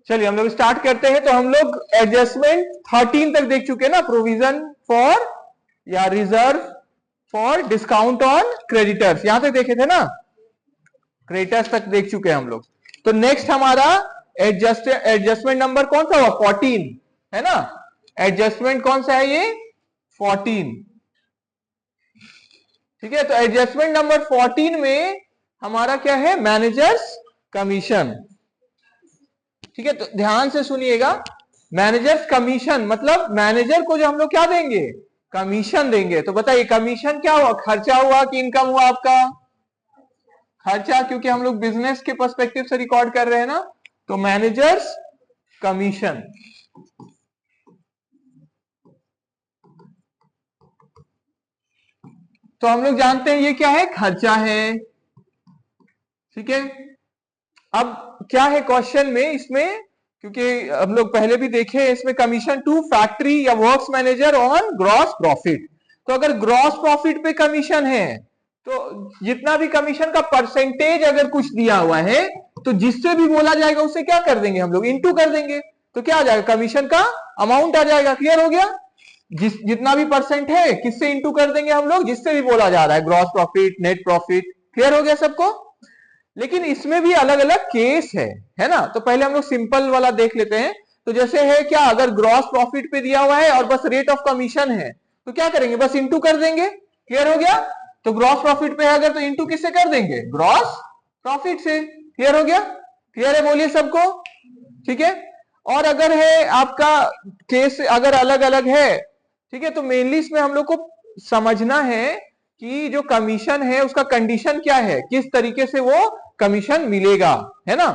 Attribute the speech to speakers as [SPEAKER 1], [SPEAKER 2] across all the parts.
[SPEAKER 1] चलिए हम लोग स्टार्ट करते हैं। तो हम लोग एडजस्टमेंट 13 तक देख चुके हैं ना, प्रोविजन फॉर या reserve for discount on creditors, यहां तक देखे थे ना, क्रेडिटर्स तक देख चुके हैं हम लोग। तो नेक्स्ट हमारा एडजस्टमेंट नंबर कौन सा हुआ, 14 है ना। एडजस्टमेंट कौन सा है ये, 14। ठीक है, तो एडजस्टमेंट नंबर 14 में हमारा क्या है, मैनेजर्स कमीशन। ठीक है, तो ध्यान से सुनिएगा, मैनेजर्स कमीशन मतलब मैनेजर को जो हम लोग क्या देंगे, कमीशन देंगे। तो बताइए कमीशन क्या हुआ, खर्चा हुआ कि इनकम हुआ आपका, खर्चा, क्योंकि हम लोग बिजनेस के पर्सपेक्टिव से रिकॉर्ड कर रहे हैं ना। तो मैनेजर्स कमीशन, तो हम लोग जानते हैं ये क्या है, खर्चा है। ठीक है, अब क्या है क्वेश्चन में इसमें, क्योंकि हम लोग पहले भी देखे इसमें, कमीशन टू फैक्ट्री या works manager on gross profit. तो अगर ग्रॉस प्रॉफिट पे कमीशन है तो जितना भी कमीशन का परसेंटेज अगर कुछ दिया हुआ है तो जिससे भी बोला जाएगा उसे क्या कर देंगे हम लोग, इनटू कर देंगे। तो क्या आ जाएगा, कमीशन का अमाउंट आ जाएगा। क्लियर हो गया, जितना भी परसेंट है किससे इंटू कर देंगे हम लोग, जिससे भी बोला जा रहा है, gross profit, net profit. Clear हो गया सबको। लेकिन इसमें भी अलग अलग केस है ना। तो पहले हम लोग सिंपल वाला देख लेते हैं। तो जैसे है क्या, अगर ग्रॉस प्रॉफिट पे दिया हुआ है और बस रेट ऑफ कमीशन है तो क्या करेंगे, बस इंटू कर देंगे। क्लियर हो गया, तो ग्रॉस प्रॉफिट पे है अगर तो इंटू किससे कर देंगे, ग्रॉस प्रॉफिट से। क्लियर हो गया, क्लियर है, बोलिए सबको। ठीक है, और अगर है आपका केस अगर अलग अलग है, ठीक है, तो मेनली इसमें हम लोग को समझना है कि जो कमीशन है उसका कंडीशन क्या है, किस तरीके से वो कमीशन मिलेगा, है ना।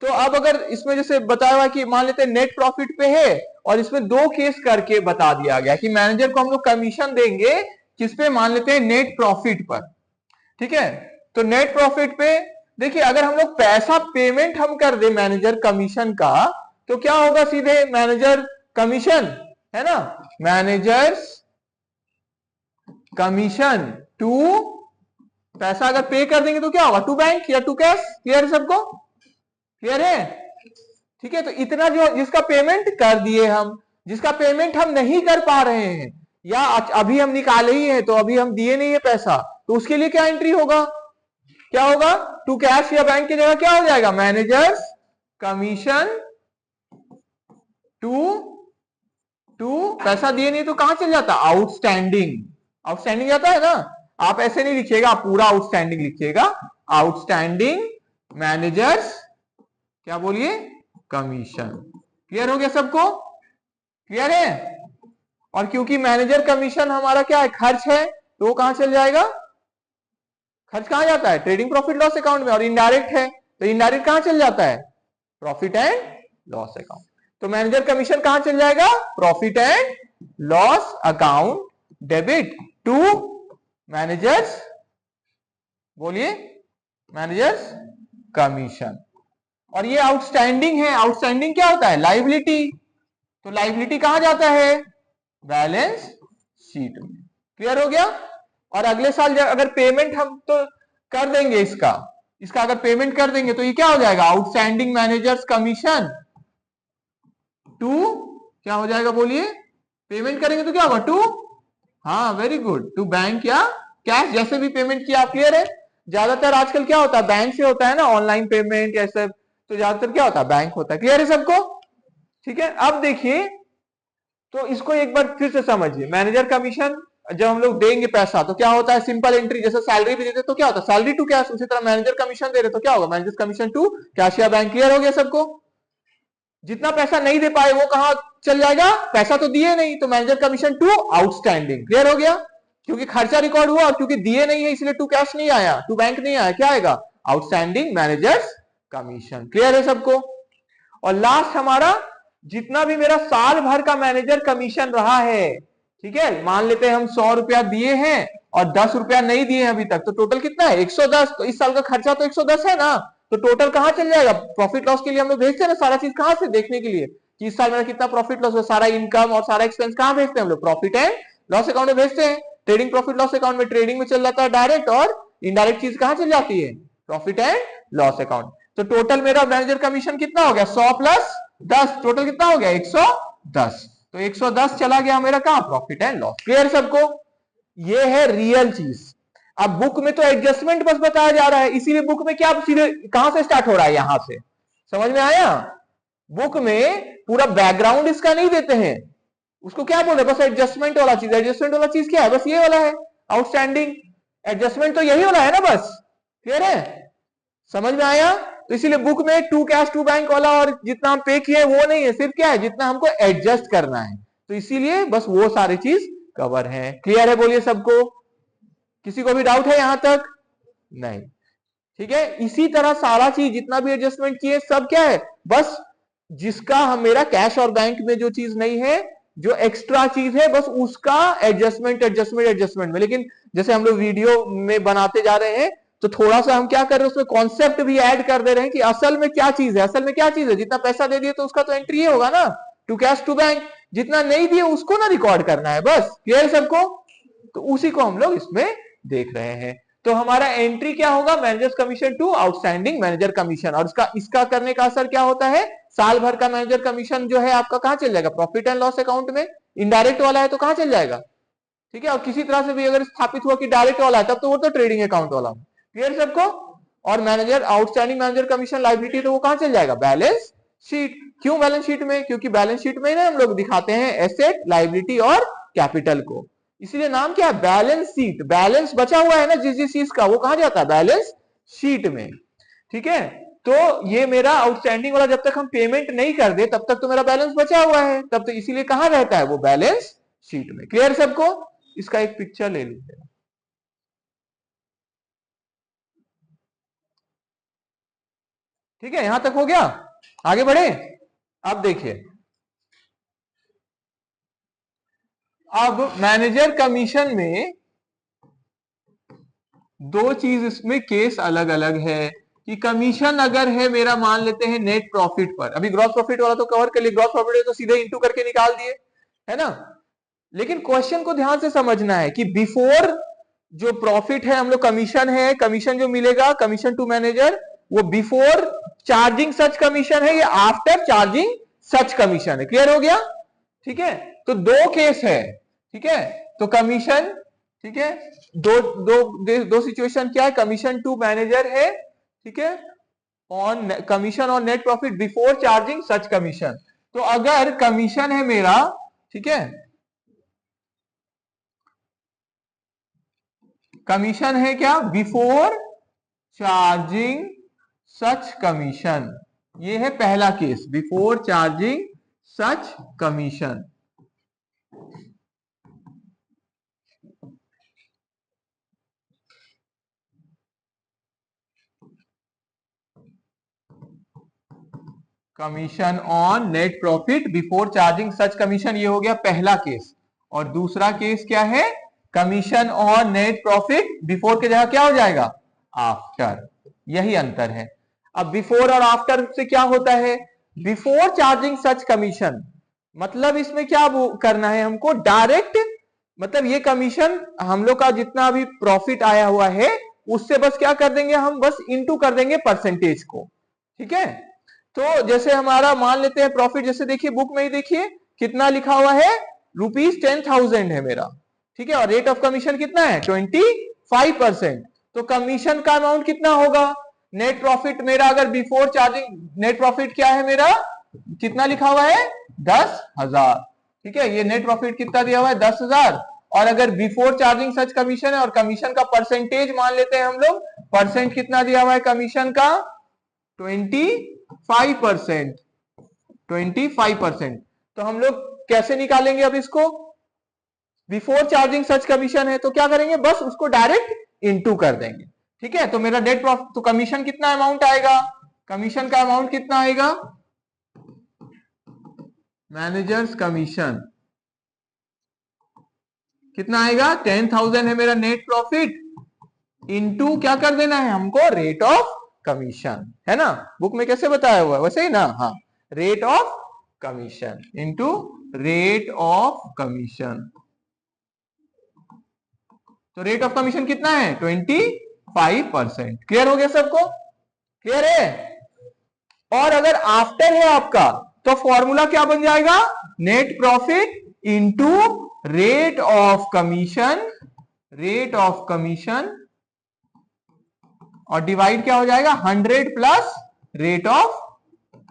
[SPEAKER 1] तो अब अगर इसमें जैसे बताया हुआ कि मान लेते हैं नेट प्रॉफिट पे है और इसमें दो केस करके बता दिया गया कि मैनेजर को हम लोग कमीशन देंगे किस पे, मान लेते हैं नेट प्रॉफिट पर। ठीक है, तो नेट प्रॉफिट पे देखिए, अगर हम लोग पैसा पेमेंट हम कर दे मैनेजर कमीशन का तो क्या होगा, सीधे मैनेजर कमीशन, है ना, मैनेजर्स कमीशन टू, पैसा अगर पे कर देंगे तो क्या होगा, टू बैंक या टू कैश। क्लियर है सबको, क्लियर है। ठीक है, तो इतना जो जिसका पेमेंट कर दिए हम, जिसका पेमेंट हम नहीं कर पा रहे हैं या अभी हम निकाले ही हैं तो अभी हम दिए नहीं है पैसा, तो उसके लिए क्या एंट्री होगा, क्या होगा, टू कैश या बैंक की जगह क्या हो जाएगा, मैनेजर्स कमीशन टू पैसा दिए नहीं तो कहां चल जाता, आउटस्टैंडिंग। आउटस्टैंडिंग जाता है ना, आप ऐसे नहीं लिखिएगा, आप पूरा आउटस्टैंडिंग लिखिएगा, आउटस्टैंडिंग मैनेजर्स, क्या बोलिए, कमीशन। क्लियर हो गया सबको, क्लियर है। और क्योंकि मैनेजर कमीशन हमारा क्या है, खर्च है, तो वो कहां चल जाएगा, खर्च कहां जाता है, ट्रेडिंग प्रॉफिट लॉस अकाउंट में। और इनडायरेक्ट है तो इनडायरेक्ट कहां चल जाता है, प्रॉफिट एंड लॉस अकाउंट। तो मैनेजर कमीशन कहां चल जाएगा, profit and loss account, debit to managers, बोलिए, मैनेजर्स कमीशन। और ये आउटस्टैंडिंग है, आउटस्टैंडिंग क्या होता है, लाइबिलिटी। तो लाइबिलिटी कहां जाता है, बैलेंस शीट में। क्लियर हो गया। और अगले साल अगर पेमेंट हम तो कर देंगे इसका अगर पेमेंट कर देंगे तो ये क्या हो जाएगा, आउटस्टैंडिंग मैनेजर्स कमीशन टू, क्या हो जाएगा, बोलिए, पेमेंट करेंगे तो क्या होगा, टू, हाँ वेरी गुड, टू बैंक या कैश, जैसे भी पेमेंट किया। क्लियर है, ज्यादातर आजकल क्या होता है, बैंक से होता है ना, ऑनलाइन पेमेंट या सब, तो ज्यादातर क्या होता है, बैंक होता है। क्लियर है सबको। ठीक है, अब देखिए, तो इसको एक बार फिर से समझिए, मैनेजर कमीशन जब हम लोग देंगे पैसा तो क्या होता है, सिंपल एंट्री, जैसे सैलरी भी देते तो क्या होता है, सैलरी टू कैश, उसी तरह मैनेजर कमीशन दे रहे तो क्या होगा, मैनेजर कमीशन टू कैश या बैंक। क्लियर हो गया सबको। जितना पैसा नहीं दे पाए वो कहां चल जाएगा, पैसा तो दिए नहीं, तो manager commission to outstanding. Clear हो गया, क्योंकि खर्चा रिकॉर्ड हुआ और क्योंकि दिए नहीं है इसलिए टू कैश नहीं आया, टू बैंक नहीं आया, क्या आएगा, आउटस्टैंडिंग मैनेजर्स कमीशन। क्लियर है सबको। और लास्ट हमारा जितना भी मेरा साल भर का मैनेजर कमीशन रहा है, ठीक है, मान लेते हैं हम 100 रुपया दिए हैं और 10 रुपया नहीं दिए हैं अभी तक, तो टोटल कितना है, 110। तो इस साल का खर्चा तो 110 है ना, तो टोटल कहां चल जाएगा, प्रॉफिट लॉस के लिए हम लोग भेजते हैं ना सारा चीज, कहां से देखने के लिए कि इस साल मेरा कितना प्रॉफिट लॉस है, सारा इनकम और सारा एक्सपेंस कहां भेजते हैं हम लोग, प्रॉफिट एंड लॉस अकाउंट में भेजते हैं। ट्रेडिंग प्रॉफिट लॉस अकाउंट में ट्रेडिंग में चल जाता है डायरेक्ट, और इनडायरेक्ट चीज कहां चल जाती है, प्रॉफिट एंड लॉस अकाउंट। तो टोटल मेरा मैनेजर कमीशन कितना हो गया, 100 प्लस 10, टोटल कितना हो गया 110। तो 110 चला गया मेरा कहां, प्रॉफिट एंड लॉस। क्लियर सबको, ये है रियल चीज। अब बुक में तो एडजस्टमेंट बस बताया जा रहा है, इसीलिए बुक में क्या सीधे कहां से स्टार्ट हो रहा है, यहां से। समझ में आया, बुक में पूरा बैकग्राउंड इसका नहीं देते हैं, उसको क्या बोल रहे हैं, बस एडजस्टमेंट वाला चीज। एडजस्टमेंट वाला चीज क्या है, बस ये वाला है, आउटस्टैंडिंग। एडजस्टमेंट तो यही वाला है ना बस। क्लियर है, समझ में आया। तो इसीलिए बुक में टू कैश टू बैंक वाला और जितना हम पे किए वो नहीं है, सिर्फ क्या है, जितना हमको एडजस्ट करना है। तो इसीलिए बस वो सारी चीज कवर है। क्लियर है, बोलिए सबको, किसी को भी डाउट है यहां तक, नहीं। ठीक है, इसी तरह सारा चीज जितना भी एडजस्टमेंट किए सब क्या है, बस जिसका हम मेरा कैश और बैंक में जो चीज नहीं है, जो एक्स्ट्रा चीज है, बस उसका एडजस्टमेंट एडजस्टमेंट एडजस्टमेंट में। लेकिन जैसे हम लोग वीडियो में बनाते जा रहे हैं तो थोड़ा सा हम क्या कर रहे हैं, उसमें कॉन्सेप्ट भी ऐड कर दे रहे हैं कि असल में क्या चीज है, असल में क्या चीज है। जितना पैसा दे दिए तो उसका तो एंट्री होगा ना, टू कैश टू बैंक। जितना नहीं दिए उसको ना रिकॉर्ड करना है बस। क्लियर सबको, तो उसी को हम लोग इसमें देख रहे हैं। तो हमारा एंट्री क्या होगा, managers commission to outstanding manager commission. और इसका करने का असर क्या होता है, साल भर का मैनेजर कमीशन जो है आपका कहां चल जाएगा, प्रॉफिट एंड लॉस अकाउंट में। इनडायरेक्ट वाला है तो कहां चल जाएगा, ठीक है। और किसी तरह से भी अगर स्थापित हुआ कि डायरेक्ट वाला है तब तो वो तो ट्रेडिंग अकाउंट वाला। क्लियर सबको। और manager outstanding manager commission liability तो वो कहां चल जाएगा, बैलेंस शीट। क्यों बैलेंस शीट में, क्योंकि बैलेंस शीट में ना हम लोग दिखाते हैं एसेट, लायबिलिटी और कैपिटल को, इसलिए नाम क्या है, बैलेंस शीट। बैलेंस बचा हुआ है ना जिस जिस चीज का, वो कहां जाता है, बैलेंस शीट में। ठीक है, तो ये मेरा आउटस्टैंडिंग वाला जब तक हम पेमेंट नहीं कर दे तब तक तो मेरा बैलेंस बचा हुआ है, तब तो इसीलिए कहां रहता है, वो बैलेंस शीट में। क्लियर सबको, इसका एक पिक्चर ले लीजिए। ठीक है, यहां तक हो गया, आगे बढ़े। अब देखिए, अब मैनेजर कमीशन में दो चीज इसमें केस अलग अलग है कि कमीशन अगर है मेरा, मान लेते हैं नेट प्रॉफिट पर। अभी ग्रॉस प्रॉफिट वाला तो कवर कर लिए, ग्रॉस प्रॉफिट है तो सीधे इंटू करके निकाल दिए, है ना। लेकिन क्वेश्चन को ध्यान से समझना है कि बिफोर जो प्रॉफिट है हम लोग कमीशन है, कमीशन जो मिलेगा कमीशन टू मैनेजर, वो बिफोर चार्जिंग सच कमीशन है या आफ्टर चार्जिंग सच कमीशन है। क्लियर हो गया, ठीक है। तो दो केस है, ठीक है। तो कमीशन, ठीक है, दो सिचुएशन क्या है, कमीशन टू मैनेजर है, ठीक है, on commission on net profit before charging such commission. तो अगर कमीशन है मेरा, ठीक है, कमीशन है क्या, बिफोर चार्जिंग सच कमीशन, ये है पहला case, before charging such commission. Commission on net profit before charging such commission, ये हो गया पहला केस। और दूसरा केस क्या है, commission on net profit before के जगह क्या हो जाएगा, आफ्टर। यही अंतर है। अब बिफोर और आफ्टर से क्या होता है, बिफोर चार्जिंग सच कमीशन मतलब इसमें क्या करना है हमको, डायरेक्ट, मतलब ये कमीशन हम लोग का जितना भी प्रॉफिट आया हुआ है उससे बस क्या कर देंगे हम, बस इनटू कर देंगे परसेंटेज को। ठीक है, तो जैसे हमारा मान लेते हैं प्रॉफिट, जैसे देखिए बुक में ही देखिए कितना लिखा हुआ है, ₹10,000 है मेरा, ठीक है। और रेट ऑफ कमीशन कितना है, 25%। तो कमीशन का अमाउंट कितना होगा, नेट प्रॉफिट मेरा अगर बिफोर चार्जिंग नेट प्रॉफिट क्या है मेरा, कितना लिखा हुआ है, 10,000। ठीक है, ये नेट प्रॉफिट कितना दिया हुआ है, 10,000। और अगर बिफोर चार्जिंग सच कमीशन है और कमीशन का परसेंटेज मान लेते हैं हम लोग, परसेंट कितना दिया हुआ है कमीशन का, 25%। 25%। तो हम लोग कैसे निकालेंगे अब इसको, बिफोर चार्जिंग सच कमीशन है तो क्या करेंगे, बस उसको डायरेक्ट इनटू कर देंगे। ठीक है, तो मेरा नेट प्रॉफिट, तो कमीशन कितना अमाउंट आएगा, कमीशन का अमाउंट कितना आएगा, मैनेजर्स कमीशन कितना आएगा, 10,000 है मेरा नेट प्रॉफिट, इनटू क्या कर देना है हमको, रेट ऑफ कमीशन, है ना। बुक में कैसे बताया हुआ है वैसे ही ना, हाँ, rate of commission into rate of commission. तो रेट ऑफ कमीशन कितना है, 25%। क्लियर हो गया सबको, क्लियर है। और अगर आफ्टर है आपका तो फॉर्मूला क्या बन जाएगा, net profit into rate of commission, rate of commission, और डिवाइड क्या हो जाएगा 100 plus rate of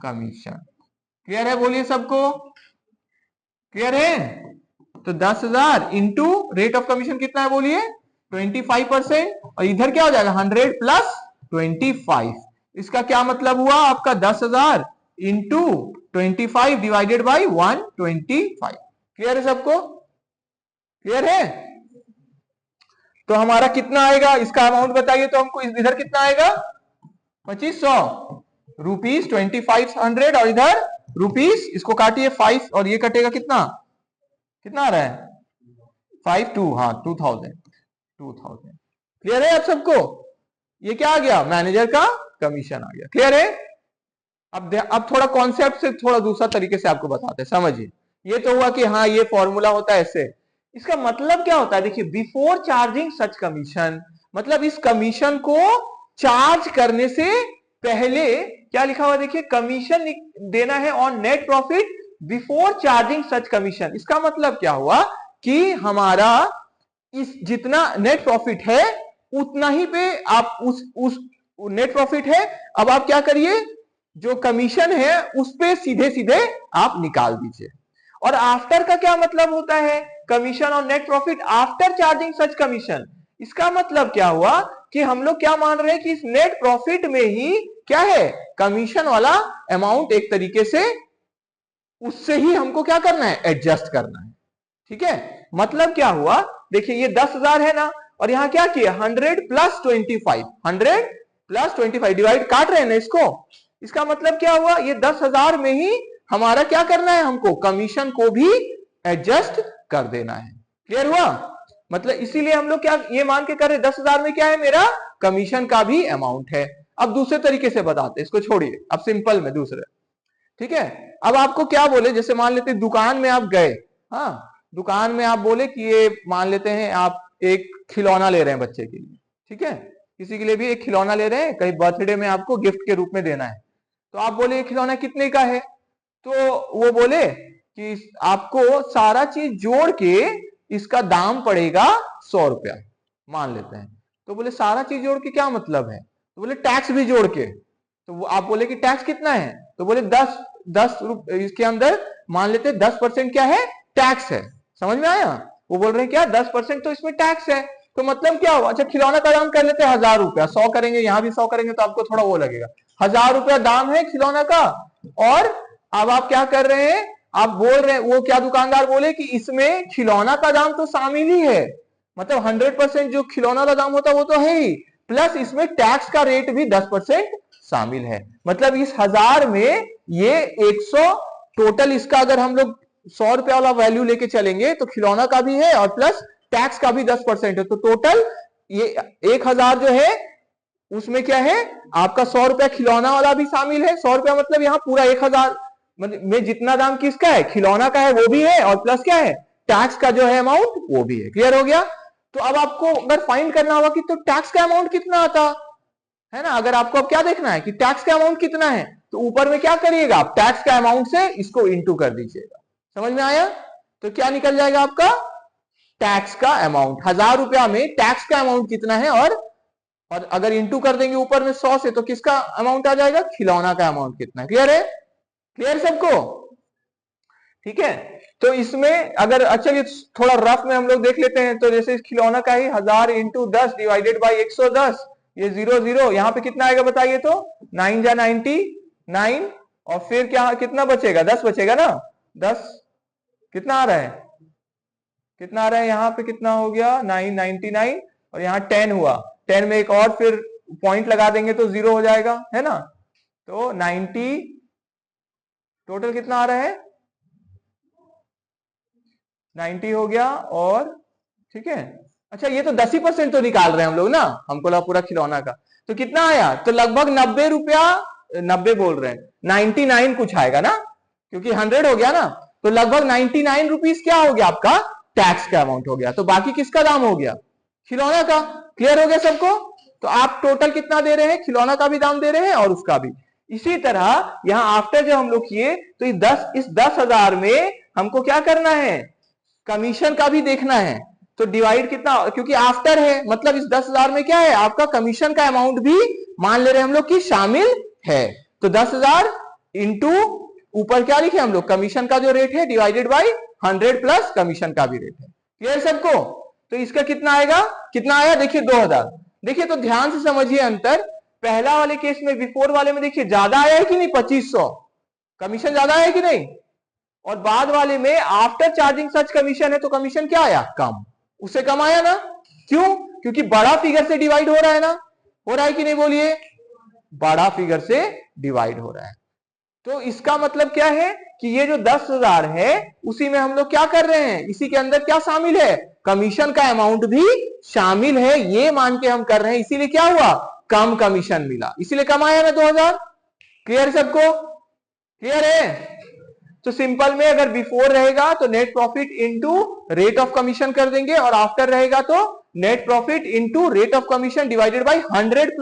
[SPEAKER 1] commission. Clear है, बोलिए सबको क्लियर है। तो 10,000 इंटू रेट ऑफ कमीशन कितना है बोलिए 25%, और इधर क्या हो जाएगा 100 प्लस 25। इसका क्या मतलब हुआ आपका 10,000 इंटू 25 डिवाइडेड बाई 125। क्लियर है सबको, क्लियर है। तो हमारा कितना आएगा, इसका अमाउंट बताइए तो हमको, इधर कितना आएगा 2500 रुपीज 2500, और इधर रुपीज, इसको काटिए 5 और ये कटेगा कितना, कितना आ रहा है 52, हाँ 2000। क्लियर है आप सबको, ये क्या आ गया मैनेजर का कमीशन आ गया। क्लियर है। अब थोड़ा कॉन्सेप्ट से थोड़ा दूसरा तरीके से आपको बताते हैं, समझिए। ये तो हुआ कि हाँ ये फॉर्मूला होता है ऐसे, इसका मतलब क्या होता है देखिए, बिफोर चार्जिंग सच कमीशन, मतलब इस कमीशन को चार्ज करने से पहले क्या लिखा हुआ देखिए, कमीशन देना है on net profit before charging such commission. इसका मतलब क्या हुआ कि हमारा इस जितना नेट प्रॉफिट है उतना ही पे आप उस नेट प्रॉफिट है, अब आप क्या करिए जो कमीशन है उस पे सीधे सीधे आप निकाल दीजिए। और आफ्टर का क्या मतलब होता है, कमीशन और नेट प्रॉफिट आफ्टर चार्जिंग सच कमीशन। इसका मतलब क्या हुआ कि हम लोग क्या मान रहे हैं कि इस नेट प्रॉफिट में ही क्या है कमीशन वाला अमाउंट, एक तरीके से उससे ही हमको क्या करना है एडजस्ट करना है। ठीक है, मतलब क्या हुआ देखिए, ये 10,000 है ना, और यहां क्या किया 100 प्लस 25, 100 प्लस 25 डिवाइड काट रहे हैं ना इसको। इसका मतलब क्या हुआ, ये 10,000 में ही हमारा क्या करना है, हमको कमीशन को भी एडजस्ट कर देना है। क्लियर हुआ, मतलब इसीलिए हम लोग क्या ये मान के कर रहे 10,000 में क्या है मेरा कमीशन का भी अमाउंट है। अब दूसरे तरीके से बताते, इसको छोड़िए, अब सिंपल में दूसरे। ठीक है, अब आपको क्या बोले, जैसे मान लेते दुकान में आप गए, हाँ दुकान में आप बोले कि ये मान लेते हैं आप एक खिलौना ले रहे हैं बच्चे के लिए, ठीक है, किसी के लिए भी एक खिलौना ले रहे हैं, कहीं बर्थडे में आपको गिफ्ट के रूप में देना है। तो आप बोले ये खिलौना कितने का है, तो वो बोले कि आपको सारा चीज जोड़ के इसका दाम पड़ेगा 100 रुपया, मान लेते हैं। तो बोले सारा चीज जोड़ के क्या मतलब है, तो बोले टैक्स भी जोड़ के। तो वो आप बोले कि टैक्स कितना है, तो बोले 10 इसके अंदर मान लेते 10% क्या है टैक्स है। समझ में आया, वो बोल रहे हैं क्या 10% तो इसमें टैक्स है। तो मतलब क्या हुआ, अच्छा खिलौना का दाम कर लेते हैं 1,000 रुपया, 100 करेंगे यहां भी 100 करेंगे तो आपको थोड़ा वो लगेगा, 1,000 रुपया दाम है खिलौना का। और अब आप क्या कर रहे हैं, आप बोल रहे हैं, वो क्या दुकानदार बोले कि इसमें खिलौना का दाम तो शामिल ही है, मतलब 100% जो खिलौना का दाम होता है वो तो है ही, प्लस इसमें टैक्स का रेट भी 10% शामिल है। मतलब इस 1,000 में ये 100 टोटल, इसका अगर हम लोग 100 रुपया वाला वैल्यू लेके चलेंगे तो खिलौना का भी है और प्लस टैक्स का भी 10% है, तो टोटल ये 1,000 जो है उसमें क्या है आपका 100 रुपया खिलौना वाला भी शामिल है। 100 रुपया मतलब यहाँ पूरा 1,000 में जितना दाम किसका है खिलौना का है वो भी है, और प्लस क्या है टैक्स का जो है अमाउंट वो भी है। क्लियर हो गया। तो अब आपको अगर फाइंड करना होगा कि तो टैक्स का अमाउंट कितना आता है ना, अगर आपको अब क्या देखना है कि टैक्स का अमाउंट कितना है, तो ऊपर में क्या करिएगा आप टैक्स का अमाउंट से इसको इंटू कर दीजिएगा। समझ में आया, तो क्या निकल जाएगा आपका टैक्स का अमाउंट, 1,000 रुपया में टैक्स का अमाउंट कितना है, और अगर इंटू कर देंगे ऊपर में 100 से तो किसका अमाउंट आ जाएगा खिलौना का अमाउंट कितना है। क्लियर है, क्लियर सबको, ठीक है। तो इसमें अगर अच्छा ये थोड़ा रफ में हम लोग देख लेते हैं, तो जैसे इस खिलौना का ही 1,000 इंटू 10 डिवाइडेड बाई 110, ये 0 0 यहाँ पे कितना आएगा बताइए, तो 9 जा 99, और फिर क्या कितना बचेगा 10 बचेगा ना, 10 कितना आ रहा है, कितना आ रहा है यहाँ पे कितना हो गया 999, और यहाँ 10 हुआ, 10 में एक और फिर पॉइंट लगा देंगे तो 0 हो जाएगा, है ना। तो 90 टोटल कितना आ रहा है 90 हो गया, और ठीक है। अच्छा ये तो 10% तो निकाल रहे हैं हम लोग ना, हमको लगा पूरा खिलौना का, तो कितना आया, तो लगभग 90 रुपया, 90 बोल रहे हैं 99 कुछ आएगा ना, क्योंकि 100 हो गया ना, तो लगभग 99 रुपीज क्या हो गया आपका टैक्स का अमाउंट हो गया। तो बाकी किसका दाम हो गया खिलौना का। क्लियर हो गया सबको। तो आप टोटल कितना दे रहे हैं, खिलौना का भी दाम दे रहे हैं और उसका भी, इसी तरह यहाँ आफ्टर जब हम लोग किए तो इस 10,000 में हमको क्या करना है, कमीशन का भी देखना है। तो डिवाइड कितना, क्योंकि आफ्टर है मतलब इस 10,000 में क्या है, आपका कमीशन का अमाउंट भी मान ले रहे हैं हम लोग कि शामिल है। तो 10,000 इंटू ऊपर क्या लिखे हम लोग, कमीशन का जो रेट है डिवाइडेड बाई 100 प्लस कमीशन का भी रेट है। क्लियर सबको? तो इसका कितना आएगा, कितना आया देखिए 2,000। देखिए तो ध्यान से समझिए अंतर, पहला वाले केस में बिफोर वाले में देखिए ज्यादा आया है कि नहीं, 2500 कमीशन ज्यादा आया कि नहीं, और बाद वाले में आफ्टर चार्जिंग सच कमीशन है तो कमीशन क्या आया, कम, उससे कम आया ना। क्यों? क्योंकि बड़ा फिगर से डिवाइड हो रहा है ना, हो रहा है कि नहीं बोलिए, बड़ा फिगर से डिवाइड हो रहा है। तो इसका मतलब क्या है कि ये जो 10,000 है उसी में हम लोग क्या कर रहे हैं, इसी के अंदर क्या शामिल है, कमीशन का अमाउंट भी शामिल है, ये मान के हम कर रहे हैं, इसीलिए क्या हुआ, कम कमीशन मिला, इसीलिए कम आया ना 2,000। क्लियर सबको? क्लियर है? तो सिंपल में अगर बिफोर रहेगा तो net profit into rate of commission कर देंगे, और आफ्टर रहेगा तो net profit into rate of commission divided by 100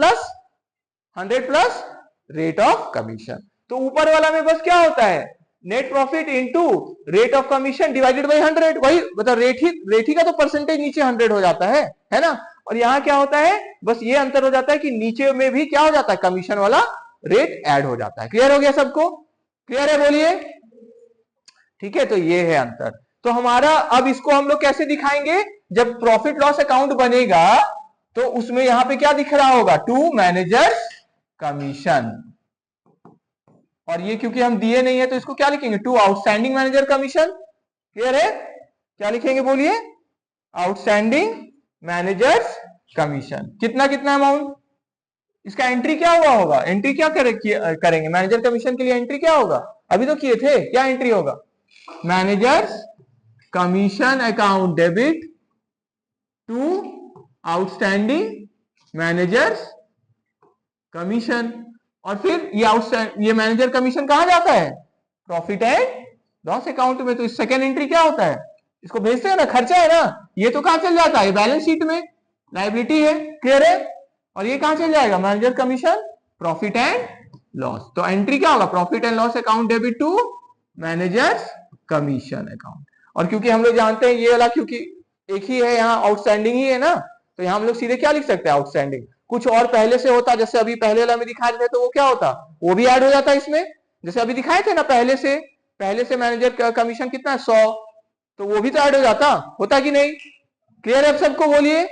[SPEAKER 1] plus rate of commission. तो ऊपर वाला में बस क्या होता है, net profit into rate of commission divided by 100, वही मतलब रेट ही का तो परसेंटेज नीचे 100 हो जाता है ना। और यहां क्या होता है, बस ये अंतर हो जाता है कि नीचे में भी क्या हो जाता है, कमीशन वाला रेट ऐड हो जाता है। क्लियर हो गया सबको? क्लियर है बोलिए? ठीक है, तो ये है अंतर। तो हमारा अब इसको हम लोग कैसे दिखाएंगे, जब प्रॉफिट लॉस अकाउंट बनेगा तो उसमें यहां पे क्या दिख रहा होगा, टू मैनेजर्स कमीशन, और ये क्योंकि हम दिए नहीं है तो इसको क्या लिखेंगे, to outstanding manager commission. Clear है? क्या लिखेंगे बोलिए, आउटस्टैंडिंग मैनेजर्स कमीशन। कितना कितना अमाउंट, इसका एंट्री क्या हुआ होगा, एंट्री क्या करेंगे मैनेजर कमीशन के लिए, एंट्री क्या होगा, अभी तो किए थे, क्या एंट्री होगा, managers commission account debit to outstanding managers commission. और फिर ये मैनेजर कमीशन कहां जाता है, प्रॉफिट एंड लॉस अकाउंट में। तो इस सेकेंड एंट्री क्या होता है, इसको भेजते हैं ना, खर्चा है ना, ये तो कहां चल जाता है, बैलेंस शीट में लायबिलिटी है। क्लियर है? और ये कहां चल जाएगा, manager commission profit and loss. तो एंट्री क्या होगा, profit and loss account debit to managers commission account. और क्योंकि हम लोग जानते हैं ये वाला, क्योंकि एक ही है यहाँ, आउटस्टैंडिंग ही है ना, तो यहाँ हम लोग सीधे क्या लिख सकते हैं, आउटस्टैंडिंग। कुछ और पहले से होता, जैसे अभी पहले वाला में दिखा रहे थे, तो वो क्या होता, वो भी ऐड हो जाता है इसमें, जैसे अभी दिखाए थे ना पहले से मैनेजर कमीशन कितना है 100, तो वो भी तो ऐड हो जाता, होता कि नहीं। क्लियर है सबको बोलिए?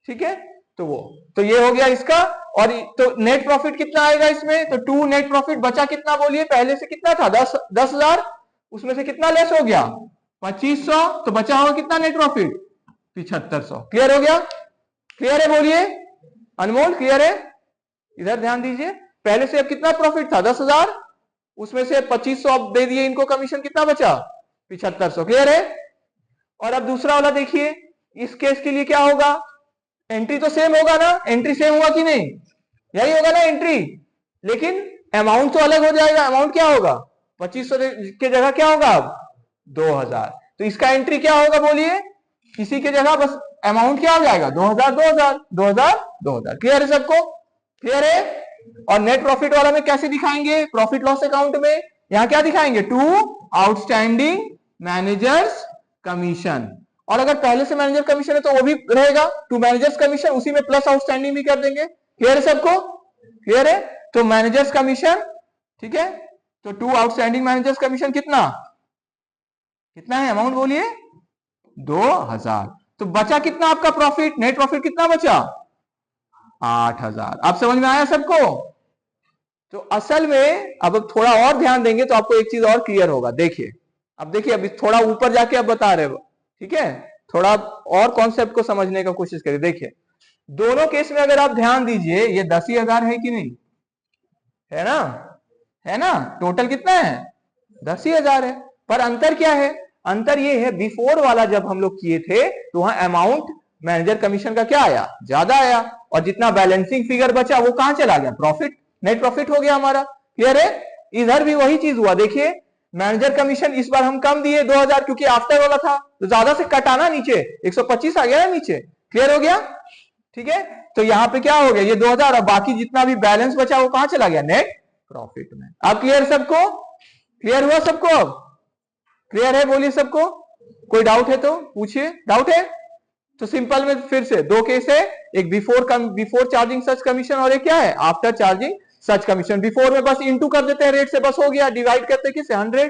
[SPEAKER 1] ठीक है, तो वो, तो ये हो गया इसका। और तो नेट प्रॉफिट कितना आएगा इसमें, तो टू नेट प्रॉफिट बचा कितना बोलिए, पहले से कितना था 10,000, उसमें से कितना लेस हो गया 2500, तो बचा होगा कितना नेट प्रॉफिट 7500। क्लियर हो गया? क्लियर है बोलिए अनमोल? क्लियर है? इधर ध्यान दीजिए, पहले से अब कितना प्रॉफिट था 10,000, उसमें से 2500 अब दे दिए इनको कमीशन, कितना बचा 7500। क्लियर है? और अब दूसरा वाला देखिए, इस केस के लिए क्या होगा, एंट्री तो सेम होगा ना, एंट्री सेम होगा कि नहीं, यही होगा ना एंट्री, लेकिन अमाउंट तो अलग हो जाएगा। अमाउंट क्या होगा, 2500 के जगह क्या होगा अब 2000। तो इसका एंट्री क्या होगा बोलिए, किसी के जगह बस अमाउंट क्या हो जाएगा 2000 2000 2000 2000। क्लियर है सबको? क्लियर है? और नेट प्रॉफिट वाला में कैसे दिखाएंगे, प्रॉफिट लॉस अकाउंट में यहां क्या दिखाएंगे, टू आउटस्टैंडिंग मैनेजर्स कमीशन। और अगर पहले से मैनेजर कमीशन है तो वो भी रहेगा टू मैनेजर्स कमीशन, उसी में प्लस आउटस्टैंडिंग भी कर देंगे। क्लियर है सबको? क्लियर है? तो मैनेजर्स कमीशन, ठीक है, तो टू आउटस्टैंडिंग मैनेजर्स कमीशन कितना कितना है, अमाउंट बोलिए 2000। तो बचा कितना आपका प्रॉफिट, नेट प्रॉफिट कितना बचा 8000। आप समझ में आया सबको? तो असल में अब थोड़ा और ध्यान देंगे तो आपको एक चीज और क्लियर होगा। देखिए अब देखिए, अभी थोड़ा ऊपर जाके अब बता रहे हो, ठीक है, थोड़ा और कॉन्सेप्ट को समझने का कोशिश करिए। देखिए दोनों केस में अगर आप ध्यान दीजिए, ये 10,000 है कि नहीं, है ना, है ना, टोटल कितना है 10,000 है। पर अंतर क्या है, अंतर ये है बिफोर वाला जब हम लोग किए थे तो वहां अमाउंट मैनेजर कमीशन का क्या आया, ज्यादा आया, और जितना बैलेंसिंग फिगर बचा वो कहां चला गया, प्रॉफिट, नेट प्रॉफिट हो गया हमारा। क्लियर है? इधर भी वही चीज हुआ। देखिए मैनेजर कमीशन इस बार हम कम दिए 2000, क्योंकि आफ्टर वाला था तो ज्यादा से कट आना, नीचे 125 आ गया ना नीचे। क्लियर हो गया? ठीक है, तो यहां पे क्या हो गया, ये 2000 और बाकी जितना भी बैलेंस बचा वो कहां चला गया, नेट प्रॉफिट में। अब क्लियर सबको? क्लियर हुआ सबको? अब क्लियर है? बोलिए सबको। कोई डाउट है तो पूछिए। डाउट है तो सिंपल में फिर से दो केस है, एक बिफोर चार्जिंग सच कमीशन और एक क्या है, आफ्टर चार्जिंग सच कमीशन। बिफोर में बस इंटू कर देते हैं रेट से, बस हो गया, डिवाइड करते हैं किससे, 100,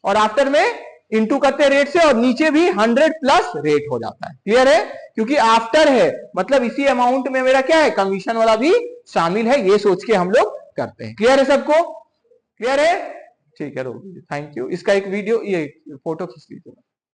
[SPEAKER 1] और आफ्टर में इंटू करते हैं रेट से और नीचे भी 100 प्लस रेट हो जाता है। क्लियर है? क्योंकि आफ्टर है मतलब इसी अमाउंट में मेरा क्या है, कमीशन वाला भी शामिल है, ये सोच के हम लोग करते हैं। क्लियर है सबको? क्लियर है? ठीक है, थैंक यू। इसका एक वीडियो, ये फोटो खींच लीजिए।